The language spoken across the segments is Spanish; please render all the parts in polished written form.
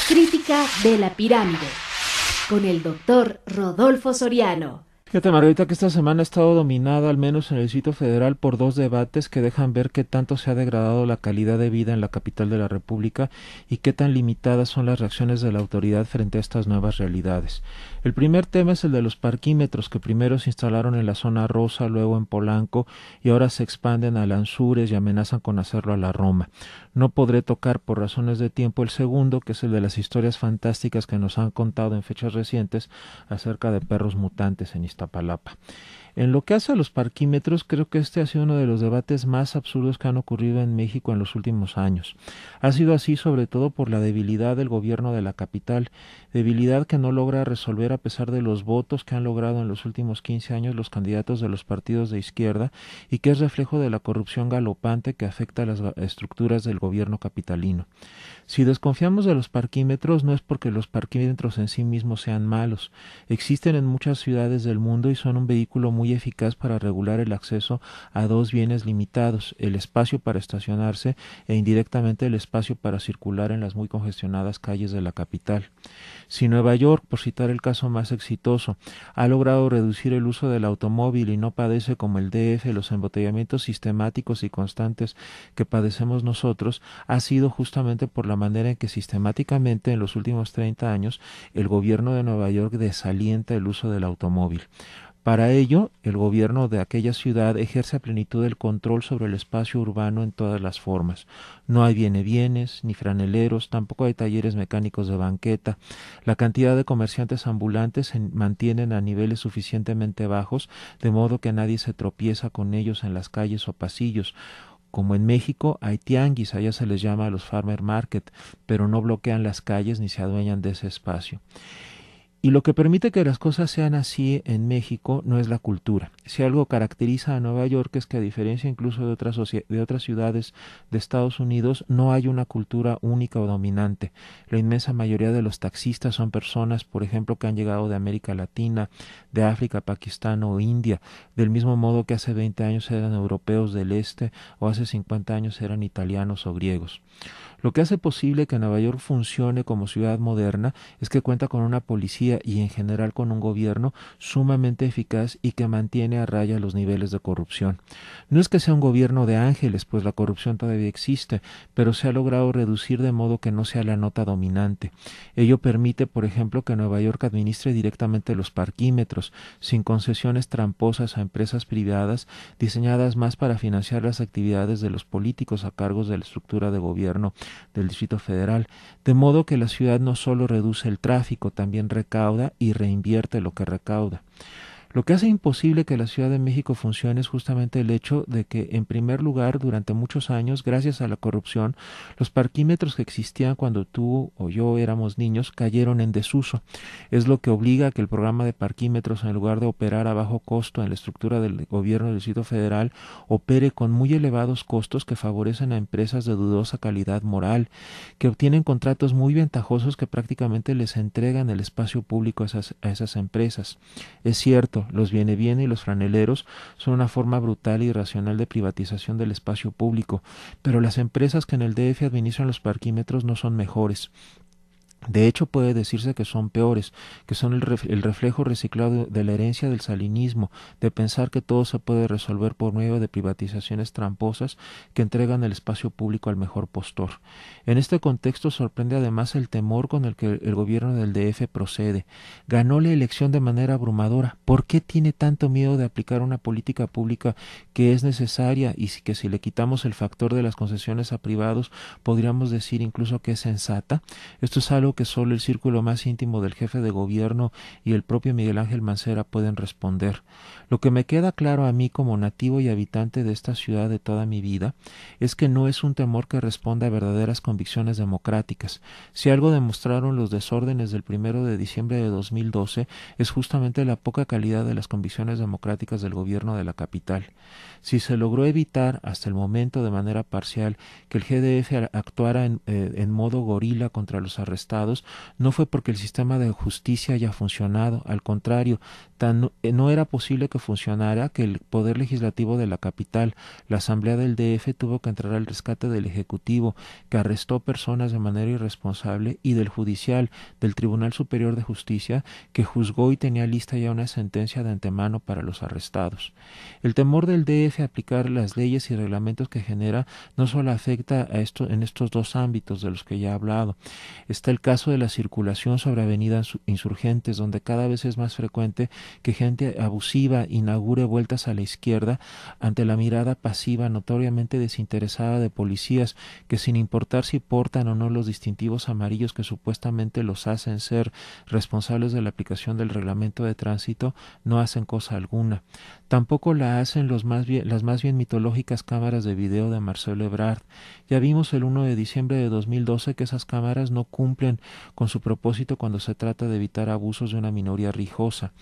Crítica de la pirámide, con el doctor Rodolfo Soriano. Fíjate, Margarita, que esta semana ha estado dominada, al menos en el Distrito Federal, por dos debates que dejan ver qué tanto se ha degradado la calidad de vida en la capital de la República y qué tan limitadas son las reacciones de la autoridad frente a estas nuevas realidades. El primer tema es el de los parquímetros, que primero se instalaron en la zona rosa, luego en Polanco, y ahora se expanden a Lanzures y amenazan con hacerlo a la Roma. No podré tocar por razones de tiempo el segundo, que es el de las historias fantásticas que nos han contado en fechas recientes acerca de perros mutantes en Iztapalapa. En lo que hace a los parquímetros, creo que este ha sido uno de los debates más absurdos que han ocurrido en México en los últimos años. Ha sido así sobre todo por la debilidad del gobierno de la capital, debilidad que no logra resolver a pesar de los votos que han logrado en los últimos 15 años los candidatos de los partidos de izquierda y que es reflejo de la corrupción galopante que afecta a las estructuras del gobierno capitalino. Si desconfiamos de los parquímetros, no es porque los parquímetros en sí mismos sean malos. Existen en muchas ciudades del mundo y son un vehículo muy eficaz para regular el acceso a dos bienes limitados, el espacio para estacionarse e indirectamente el espacio para circular en las muy congestionadas calles de la capital. Si Nueva York, por citar el caso más exitoso, ha logrado reducir el uso del automóvil y no padece como el DF los embotellamientos sistemáticos y constantes que padecemos nosotros, ha sido justamente por la manera en que sistemáticamente en los últimos 30 años el gobierno de Nueva York desalienta el uso del automóvil. Para ello, el gobierno de aquella ciudad ejerce a plenitud el control sobre el espacio urbano en todas las formas. No hay bienes, ni franeleros, tampoco hay talleres mecánicos de banqueta. La cantidad de comerciantes ambulantes se mantienen a niveles suficientemente bajos, de modo que nadie se tropieza con ellos en las calles o pasillos. Como en México hay tianguis, allá se les llama a los farmer market, pero no bloquean las calles ni se adueñan de ese espacio. Y lo que permite que las cosas sean así en México no es la cultura. Si algo caracteriza a Nueva York es que a diferencia incluso de otras ciudades de Estados Unidos, no hay una cultura única o dominante. La inmensa mayoría de los taxistas son personas, por ejemplo, que han llegado de América Latina, de África, Pakistán o India, del mismo modo que hace 20 años eran europeos del este o hace 50 años eran italianos o griegos. Lo que hace posible que Nueva York funcione como ciudad moderna es que cuenta con una policía y en general con un gobierno sumamente eficaz y que mantiene a raya los niveles de corrupción. No es que sea un gobierno de ángeles, pues la corrupción todavía existe, pero se ha logrado reducir de modo que no sea la nota dominante. Ello permite, por ejemplo, que Nueva York administre directamente los parquímetros, sin concesiones tramposas a empresas privadas diseñadas más para financiar las actividades de los políticos a cargo de la estructura de gobierno del Distrito Federal, de modo que la ciudad no solo reduce el tráfico, también recauda y reinvierte lo que recauda. Lo que hace imposible que la Ciudad de México funcione es justamente el hecho de que, en primer lugar, durante muchos años, gracias a la corrupción, los parquímetros que existían cuando tú o yo éramos niños cayeron en desuso. Es lo que obliga a que el programa de parquímetros, en lugar de operar a bajo costo en la estructura del gobierno del Distrito Federal, opere con muy elevados costos que favorecen a empresas de dudosa calidad moral, que obtienen contratos muy ventajosos que prácticamente les entregan el espacio público a esas empresas. Es cierto, los viene y los franeleros son una forma brutal e irracional de privatización del espacio público, pero las empresas que en el DF administran los parquímetros no son mejores. De hecho, puede decirse que son peores, que son el reflejo reciclado de la herencia del salinismo, de pensar que todo se puede resolver por medio de privatizaciones tramposas que entregan el espacio público al mejor postor. En este contexto sorprende además el temor con el que el gobierno del DF procede. Ganó la elección de manera abrumadora. ¿Por qué tiene tanto miedo de aplicar una política pública que es necesaria y que si le quitamos el factor de las concesiones a privados podríamos decir incluso que es sensata? Esto es algo que solo el círculo más íntimo del jefe de gobierno y el propio Miguel Ángel Mancera pueden responder. Lo que me queda claro a mí como nativo y habitante de esta ciudad de toda mi vida es que no es un temor que responda a verdaderas convicciones democráticas. Si algo demostraron los desórdenes del 1 de diciembre de 2012 es justamente la poca calidad de las convicciones democráticas del gobierno de la capital. Si se logró evitar hasta el momento de manera parcial que el GDF actuara en modo gorila contra los arrestados arrestados no fue porque el sistema de justicia haya funcionado, al contrario, no era posible que funcionara que el poder legislativo de la capital, la Asamblea del DF, tuvo que entrar al rescate del Ejecutivo, que arrestó personas de manera irresponsable, y del Judicial, del Tribunal Superior de Justicia, que juzgó y tenía lista ya una sentencia de antemano para los arrestados. El temor del DF a aplicar las leyes y reglamentos que genera no solo afecta en estos dos ámbitos de los que ya he hablado. Está el caso de la circulación sobre avenidas Insurgentes, donde cada vez es más frecuente que gente abusiva inaugure vueltas a la izquierda ante la mirada pasiva notoriamente desinteresada de policías que, sin importar si portan o no los distintivos amarillos que supuestamente los hacen ser responsables de la aplicación del reglamento de tránsito, no hacen cosa alguna. Tampoco la hacen las más bien mitológicas cámaras de video de Marcelo Ebrard. Ya vimos el 1 de diciembre de 2012 que esas cámaras no cumplen con su propósito cuando se trata de evitar abusos de una minoría rijosa.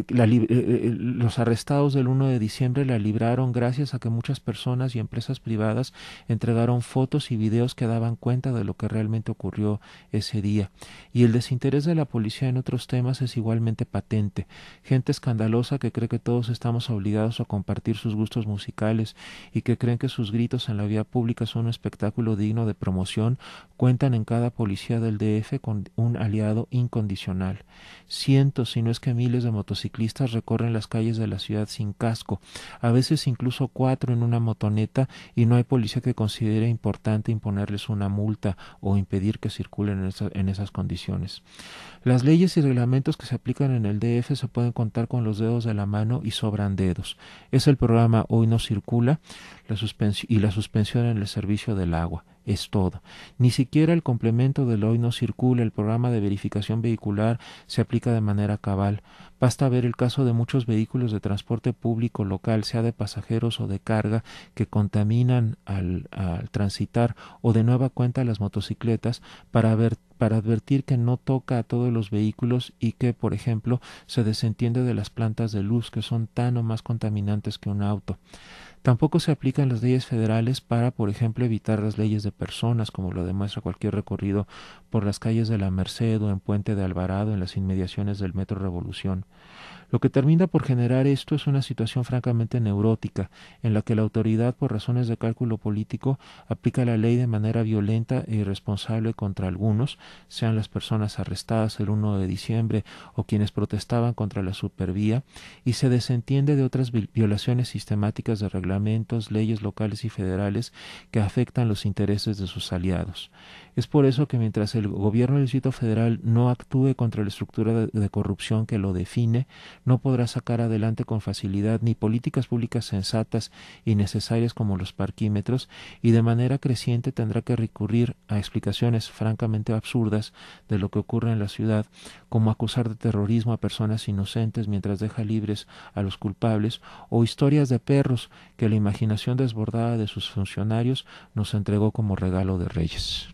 Los arrestados del 1 de diciembre la libraron gracias a que muchas personas y empresas privadas entregaron fotos y videos que daban cuenta de lo que realmente ocurrió ese día. Y el desinterés de la policía en otros temas es igualmente patente. Gente escandalosa que cree que todos estamos obligados a compartir sus gustos musicales y que creen que sus gritos en la vía pública son un espectáculo digno de promoción, cuentan en cada policía del DF con un aliado incondicional. Cientos, si no es que miles de motociclistas recorren las calles de la ciudad sin casco, a veces incluso 4 en una motoneta, y no hay policía que considere importante imponerles una multa o impedir que circulen en esas condiciones. Las leyes y reglamentos que se aplican en el DF se pueden contar con los dedos de la mano y sobran dedos. Es el programa Hoy no circula y la suspensión en el servicio del agua. Es todo. Ni siquiera el complemento del Hoy no circula, el programa de verificación vehicular, se aplica de manera cabal. Basta ver el caso de muchos vehículos de transporte público local, sea de pasajeros o de carga, que contaminan al transitar, o de nueva cuenta las motocicletas, para advertir que no toca a todos los vehículos y que, por ejemplo, se desentiende de las plantas de luz, que son tan o más contaminantes que un auto. Tampoco se aplican las leyes federales para, por ejemplo, evitar las leyes de personas, como lo demuestra cualquier recorrido por las calles de la Merced o en Puente de Alvarado, en las inmediaciones del Metro Revolución. Lo que termina por generar esto es una situación francamente neurótica, en la que la autoridad, por razones de cálculo político, aplica la ley de manera violenta e irresponsable contra algunos, sean las personas arrestadas el 1 de diciembre o quienes protestaban contra la supervía, y se desentiende de otras violaciones sistemáticas de reglamentos, leyes locales y federales que afectan los intereses de sus aliados. Es por eso que mientras el gobierno del Distrito Federal no actúe contra la estructura de corrupción que lo define, no podrá sacar adelante con facilidad ni políticas públicas sensatas y necesarias como los parquímetros, y de manera creciente tendrá que recurrir a explicaciones francamente absurdas de lo que ocurre en la ciudad, como acusar de terrorismo a personas inocentes mientras deja libres a los culpables, o historias de perros que la imaginación desbordada de sus funcionarios nos entregó como regalo de Reyes.